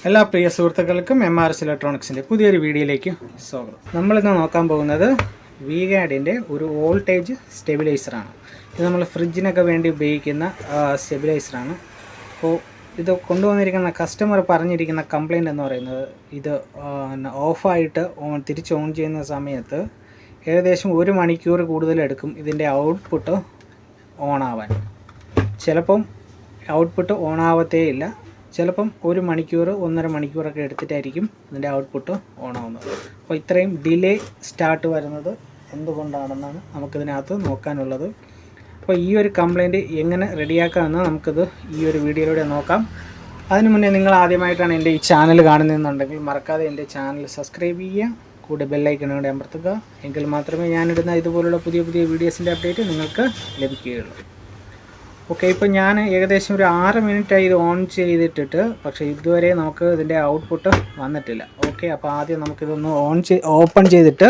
എല്ലാ പ്രിയ സുഹൃത്തുക്കൾക്കും MRS ഇലക്ട്രോണിക്സിൻ്റെ പുതിയൊരു വീഡിയോയിലേക്ക് സ്വാഗതം. നമ്മളിന്ന് നോക്കാൻ പോകുന്നത് വിഗാർഡിൻ്റെ ഒരു വോൾട്ടേജ് സ്റ്റെബിലൈസറാണ്. ഇത് നമ്മൾ ഫ്രിഡ്ജിനൊക്കെ വേണ്ടി ഉപയോഗിക്കുന്ന സ്റ്റെബിലൈസറാണ്. അപ്പോൾ ഇത് കൊണ്ടുവന്നിരിക്കുന്ന കസ്റ്റമർ പറഞ്ഞിരിക്കുന്ന കംപ്ലയിൻ്റ് എന്ന് പറയുന്നത് ഇത് ഓഫായിട്ട് തിരിച്ച് ഓൺ ചെയ്യുന്ന സമയത്ത് ഏകദേശം 1 മണിക്കൂർ കൂടുതലെടുക്കും ഇതിൻ്റെ ഔട്ട്പുട്ട് ഓണാവാൻ. ചിലപ്പം ഔട്ട്പുട്ട് ഓണാവത്തേ ഇല്ല, ചിലപ്പം 1 മണിക്കൂർ 1.5 മണിക്കൂറൊക്കെ എടുത്തിട്ടായിരിക്കും ഇതിൻ്റെ ഔട്ട്പുട്ട് ഓണാവുന്നത്. അപ്പോൾ ഇത്രയും ഡിലേ സ്റ്റാർട്ട് വരുന്നത് എന്തുകൊണ്ടാണെന്നാണ് നമുക്കിതിനകത്ത് നോക്കാനുള്ളത്. അപ്പോൾ ഈ ഒരു കംപ്ലയിൻറ്റ് എങ്ങനെ റെഡിയാക്കാമെന്ന് നമുക്കിത് ഈ ഒരു വീഡിയോയിലൂടെ നോക്കാം. അതിന് മുന്നേ നിങ്ങൾ ആദ്യമായിട്ടാണ് എൻ്റെ ഈ ചാനൽ കാണുന്നതെന്നുണ്ടെങ്കിൽ മറക്കാതെ എൻ്റെ ചാനൽ സബ്സ്ക്രൈബ് ചെയ്യുക, കൂടെ ബെല്ലൈക്കൺ കൂടെ അമർത്തുക. എങ്കിൽ മാത്രമേ ഞാനിടുന്ന ഇതുപോലുള്ള പുതിയ വീഡിയോസിൻ്റെ അപ്ഡേറ്റ് നിങ്ങൾക്ക് ലഭിക്കുകയുള്ളൂ. ഓക്കെ, ഇപ്പോൾ ഞാൻ ഏകദേശം ഒരു 6 മിനിറ്റായി ഇത് ഓൺ ചെയ്തിട്ടിട്ട്, പക്ഷേ ഇതുവരെ നമുക്ക് ഇതിൻ്റെ ഔട്ട്പുട്ട് വന്നിട്ടില്ല. ഓക്കെ, അപ്പോൾ ആദ്യം നമുക്കിതൊന്ന് ഓപ്പൺ ചെയ്തിട്ട്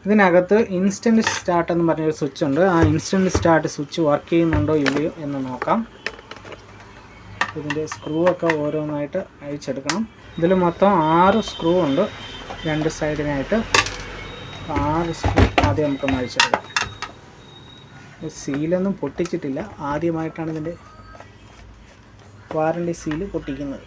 ഇതിനകത്ത് ഇൻസ്റ്റൻറ്റ് സ്റ്റാർട്ട് എന്ന് പറഞ്ഞൊരു സ്വിച്ച് ഉണ്ട്. ആ ഇൻസ്റ്റൻറ്റ് സ്റ്റാർട്ട് സ്വിച്ച് വർക്ക് ചെയ്യുന്നുണ്ടോ ഇല്ലയോ എന്ന് നോക്കാം. ഇതിൻ്റെ സ്ക്രൂ ഒക്കെ ഓരോന്നായിട്ട് അഴിച്ചെടുക്കണം. ഇതിൽ മൊത്തം 6 സ്ക്രൂ ഉണ്ട് 2 സൈഡിനായിട്ട്. 6 സ്ക്രൂ ആദ്യം നമുക്കൊന്ന് അഴിച്ചെടുക്കാം. സീലൊന്നും പൊട്ടിച്ചിട്ടില്ല, ആദ്യമായിട്ടാണ് ഇതിൻ്റെ വാറണ്ടി സീല് പൊട്ടിക്കുന്നത്.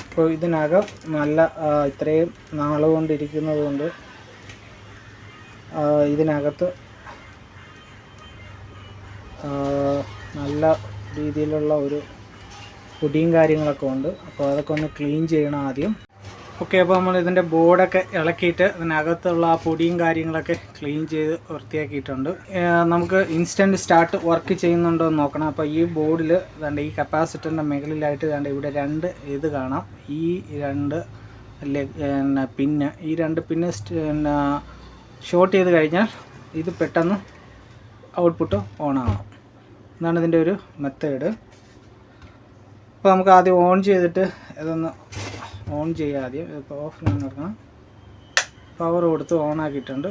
അപ്പോൾ ഇതിനകം നല്ല ഇത്രയും നാൾ കൊണ്ടിരിക്കുന്നത് കൊണ്ട് ഇതിനകത്ത് നല്ല രീതിയിലുള്ള ഒരു പൊടിയും കാര്യങ്ങളൊക്കെ ഉണ്ട്. അപ്പോൾ അതൊക്കെ ഒന്ന് ക്ലീൻ ചെയ്യണം ആദ്യം. ഓക്കെ, അപ്പോൾ നമ്മൾ ഇതിൻ്റെ ബോർഡൊക്കെ ഇളക്കിയിട്ട് ഇതിനകത്തുള്ള ആ പൊടിയും കാര്യങ്ങളൊക്കെ ക്ലീൻ ചെയ്ത് വൃത്തിയാക്കിയിട്ടുണ്ട്. നമുക്ക് ഇൻസ്റ്റൻറ്റ് സ്റ്റാർട്ട് വർക്ക് ചെയ്യുന്നുണ്ടോ എന്ന് നോക്കണം. അപ്പോൾ ഈ ബോർഡിൽ ഈ കപ്പാസിറ്ററിൻ്റെ മുകളിലായിട്ട് ഇവിടെ 2 ഇത് കാണാം. ഈ 2 പിന്ന്, ഈ 2 പിന്ന് ഷോർട്ട് ചെയ്ത് കഴിഞ്ഞാൽ ഇത് പെട്ടെന്ന് ഔട്ട്പുട്ട് ഓണാകണം. എന്നാണ് ഇതിൻ്റെ ഒരു മെത്തേഡ്. അപ്പോൾ നമുക്ക് ആദ്യം ഓൺ ചെയ്തിട്ട് ഇതൊന്ന് ഓൺ ചെയ്യുക. ആദ്യം ഇപ്പോൾ ഓഫ് നടക്കണം. പവർ കൊടുത്ത് ഓണാക്കിയിട്ടുണ്ട്.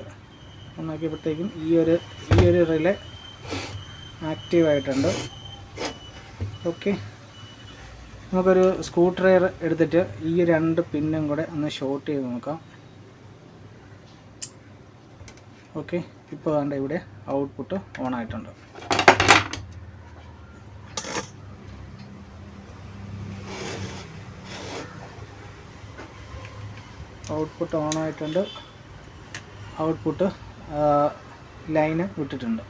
ഓണാക്കിയപ്പോഴത്തേക്കും ഈ ഒരു റിലേ ആക്റ്റീവായിട്ടുണ്ട്. ഓക്കെ, നമുക്കൊരു സ്ക്രൂ ഡ്രൈവർ എടുത്തിട്ട് ഈ 2 പിന്നും കൂടെ ഒന്ന് ഷോർട്ട് ചെയ്ത് നോക്കാം. ഓക്കെ, ഇപ്പോൾ വേണ്ട ഇവിടെ ഔട്ട്പുട്ട് ഓൺ ആയിട്ടുണ്ട്. ഔട്ട്പുട്ട് ഓൺ ആയിട്ടുണ്ട്. ഔട്ട്പുട്ട് ലൈന് വിട്ടിട്ടുണ്ട്.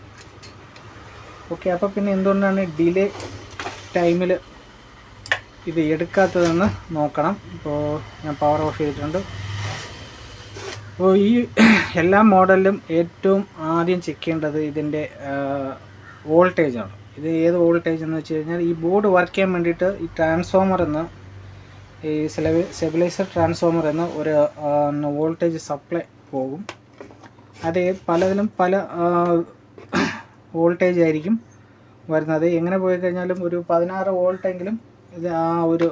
ഓക്കെ, അപ്പോൾ പിന്നെ എന്തുകൊണ്ടാണ് ഡിലേ ടൈമിൽ ഇത് എടുക്കാത്തതെന്ന് നോക്കണം. ഇപ്പോൾ ഞാൻ പവർ ഓഫ് ചെയ്തിട്ടുണ്ട്. അപ്പോൾ ഈ എല്ലാ മോഡലിലും ഏറ്റവും ആദ്യം ചെക്ക് ചെയ്യേണ്ടത് ഇതിൻ്റെ വോൾട്ടേജാണ്. ഇത് ഏത് വോൾട്ടേജ് എന്ന് വെച്ച് കഴിഞ്ഞാൽ ഈ ബോർഡ് വർക്ക് ചെയ്യാൻ വേണ്ടിയിട്ട് ഈ ട്രാൻസ്ഫോമർ എന്ന് ഈ സ്റ്റെബിലൈസർ ട്രാൻസ്ഫോമർ എന്ന് ഒരു വോൾട്ടേജ് സപ്ലൈ പോകും. അത് പലതിലും പല വോൾട്ടേജ് ആയിരിക്കും വരുന്നത്. എങ്ങനെ പോയി കഴിഞ്ഞാലും ഒരു 16 വോൾട്ടെങ്കിലും ഇത് ആ ഒരു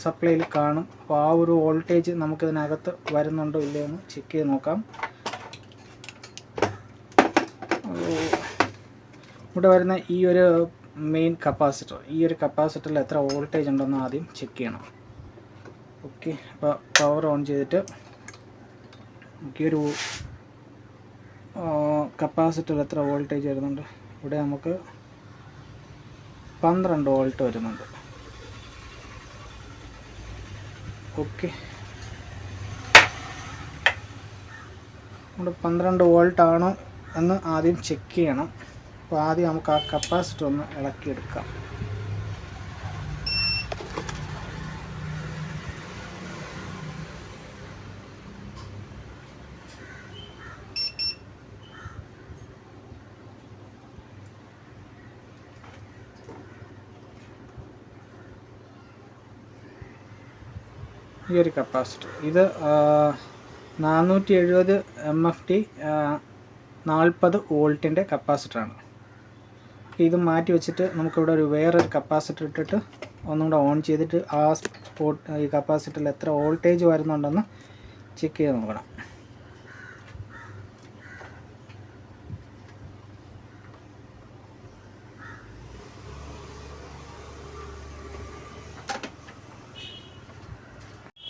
സപ്ലൈയിൽ കാണും. അപ്പോൾ ആ ഒരു വോൾട്ടേജ് നമുക്കിതിനകത്ത് വരുന്നുണ്ടോ ഇല്ലയോ എന്ന് ചെക്ക് ചെയ്ത് നോക്കാം. ഇവിടെ വരുന്ന ഈ ഒരു മെയിൻ കപ്പാസിറ്റർ, ഈ ഒരു കപ്പാസിറ്ററിൽ എത്ര വോൾട്ടേജ് ഉണ്ടെന്ന് ആദ്യം ചെക്ക് ചെയ്യണം. ഓക്കെ, അപ്പോൾ പവർ ഓൺ ചെയ്തിട്ട് ഈ ഒരു കപ്പാസിറ്ററിൽ എത്ര വോൾട്ടേജ് വരുന്നുണ്ട്. ഇവിടെ നമുക്ക് 12 വോൾട്ട് വരുന്നുണ്ട്. ഓക്കെ, ഇവിടെ 12 വോൾട്ട് ആണോ എന്ന് ആദ്യം ചെക്ക് ചെയ്യണം. അപ്പോൾ ആദ്യം നമുക്ക് ആ കപ്പാസിറ്റർ ഒന്ന് ഇളക്കിയെടുക്കാം. ഈ ഒരു കപ്പാസിറ്റർ ഇത് 470 MFT 40 വോൾട്ടിൻ്റെ കപ്പാസിറ്ററാണ്. ഇത് മാറ്റി വെച്ചിട്ട് നമുക്കിവിടെ വേറൊരു കപ്പാസിറ്റർ ഇട്ടിട്ട് ഒന്നുകൂടെ ഓൺ ചെയ്തിട്ട് ആ ഈ കപ്പാസിറ്ററിൽ എത്ര വോൾട്ടേജ് വരുന്നുണ്ടെന്ന് ചെക്ക് ചെയ്ത് നോക്കണം.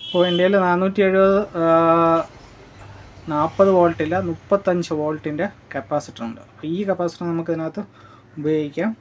ഇപ്പോൾ എൻ്റെ 40 വോൾട്ടില്ല 35 വോൾട്ടിൻ്റെ കപ്പാസിറ്റർ ഉണ്ട്. അപ്പോൾ ഈ കപ്പാസിറ്റർ നമുക്ക് ഇതിനകത്ത് ഉപയോഗിക്കാം.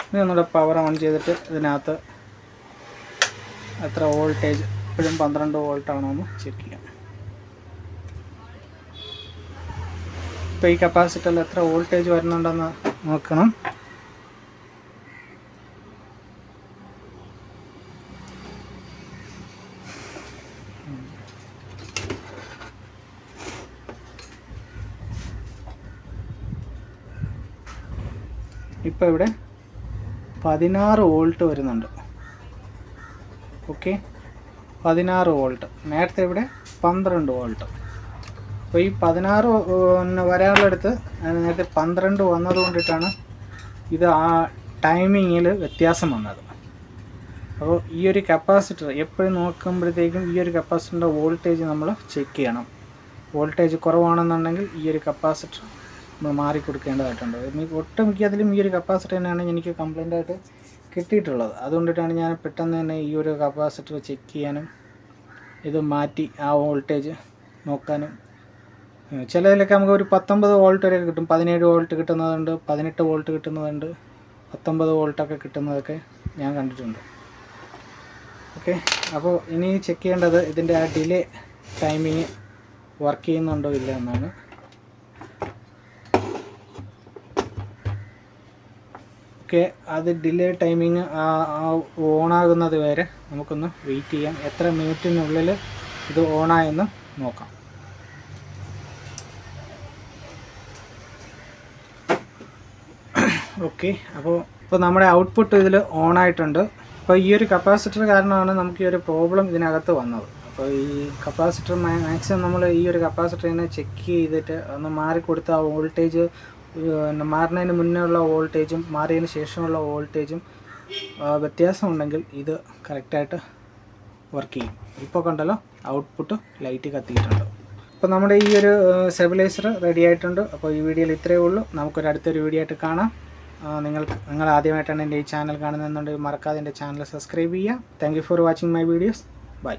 ഇനി ഒന്നുകൂടെ പവർ ഓൺ ചെയ്തിട്ട് ഇതിനകത്ത് എത്ര വോൾട്ടേജ്, ഇപ്പോഴും 12 വോൾട്ടാണോ എന്ന് ചെക്ക് ചെയ്യാം. ഇപ്പോൾ ഈ കപ്പാസിറ്ററിൽ എത്ര വോൾട്ടേജ് വരുന്നുണ്ടെന്ന് നോക്കണം. ഇപ്പോൾ ഇവിടെ 16 വോൾട്ട് വരുന്നുണ്ട്. Okay, 16 volt. നേരത്തെ ഇവിടെ 12 വോൾട്ട്. അപ്പോൾ ഈ 16 വരാനുള്ളടുത്ത് നേരത്തെ 12 വന്നത് കൊണ്ടിട്ടാണ് ഇത് ആ ടൈമിങ്ങിൽ വ്യത്യാസം വന്നത്. അപ്പോൾ ഈ ഒരു കപ്പാസിറ്റർ എപ്പോഴും നോക്കുമ്പോഴത്തേക്കും ഈ ഒരു കപ്പാസിറ്ററിൻ്റെ വോൾട്ടേജ് നമ്മൾ ചെക്ക് ചെയ്യണം. വോൾട്ടേജ് കുറവാണെന്നുണ്ടെങ്കിൽ ഈ ഒരു കപ്പാസിറ്റർ നമ്മൾ മാറി കൊടുക്കേണ്ടതായിട്ടുണ്ട്. ഒട്ടുമിക്കതിലും ഈ ഒരു കപ്പാസിറ്റർ തന്നെയാണ് എനിക്ക് കംപ്ലൈൻ്റ് ആയിട്ട് കിട്ടിയിട്ടുള്ളത്. അതുകൊണ്ടിട്ടാണ് ഞാൻ പെട്ടെന്ന് തന്നെ ഈ ഒരു കപ്പാസിറ്റർ ചെക്ക് ചെയ്യാനും ഇത് മാറ്റി ആ വോൾട്ടേജ് നോക്കാനും. ചിലതിലൊക്കെ നമുക്ക് ഒരു 19 വോൾട്ട് വരെ കിട്ടും, 17 വോൾട്ട് കിട്ടുന്നതുണ്ട്, 18 വോൾട്ട് കിട്ടുന്നതുണ്ട്, 19 വോൾട്ടൊക്കെ കിട്ടുന്നതൊക്കെ ഞാൻ കണ്ടിട്ടുണ്ട്. ഓക്കെ, അപ്പോൾ ഇനി ചെക്ക് ചെയ്യേണ്ടത് ഇതിൻ്റെ ആ ഡിലേ ടൈമിങ് വർക്ക് ചെയ്യുന്നുണ്ടോ ഇല്ല എന്നാണ്. ഓക്കെ, അത് ഡിലേ ടൈമിങ് ഓണാകുന്നത് വരെ നമുക്കൊന്ന് വെയിറ്റ് ചെയ്യാം. എത്ര മിനിറ്റിനുള്ളിൽ ഇത് ഓണായെന്ന് നോക്കാം. ഓക്കെ, അപ്പോൾ നമ്മുടെ ഔട്ട്പുട്ട് ഇതിൽ ഓണായിട്ടുണ്ട്. അപ്പോൾ ഈ ഒരു കപ്പാസിറ്റർ കാരണമാണ് നമുക്ക് ഈ ഒരു പ്രോബ്ലം ഇതിനകത്ത് വന്നത്. അപ്പോൾ ഈ കപ്പാസിറ്റർ മാക്സിമം നമ്മൾ ഈ ഒരു കപ്പാസിറ്ററിനെ ചെക്ക് ചെയ്തിട്ട് ഒന്ന് മാറിക്കൊടുത്ത ആ വോൾട്ടേജ്, മാറുന്നതിന് മുന്നേ ഉള്ള വോൾട്ടേജും മാറിയതിന് ശേഷമുള്ള വോൾട്ടേജും വ്യത്യാസമുണ്ടെങ്കിൽ ഇത് കറക്റ്റായിട്ട് വർക്ക് ചെയ്യും. ഇപ്പോൾ കണ്ടല്ലോ ഔട്ട്പുട്ട് ലൈറ്റ് കത്തിയിട്ടുണ്ട്. അപ്പോൾ നമ്മുടെ ഈ ഒരു സ്റ്റെബിലൈസർ റെഡി ആയിട്ടുണ്ട്. അപ്പോൾ ഈ വീഡിയോയിൽ ഇത്രയേ ഉള്ളൂ. നമുക്കൊരു അടുത്തൊരു വീഡിയോ ആയിട്ട് കാണാം. നിങ്ങൾ ആദ്യമായിട്ടാണ് എൻ്റെ ഈ ചാനൽ കാണുന്നതെന്നുണ്ടെങ്കിൽ മറക്കാതെ എൻ്റെ ചാനൽ സബ്സ്ക്രൈബ് ചെയ്യുക. Thank you for watching my videos. By.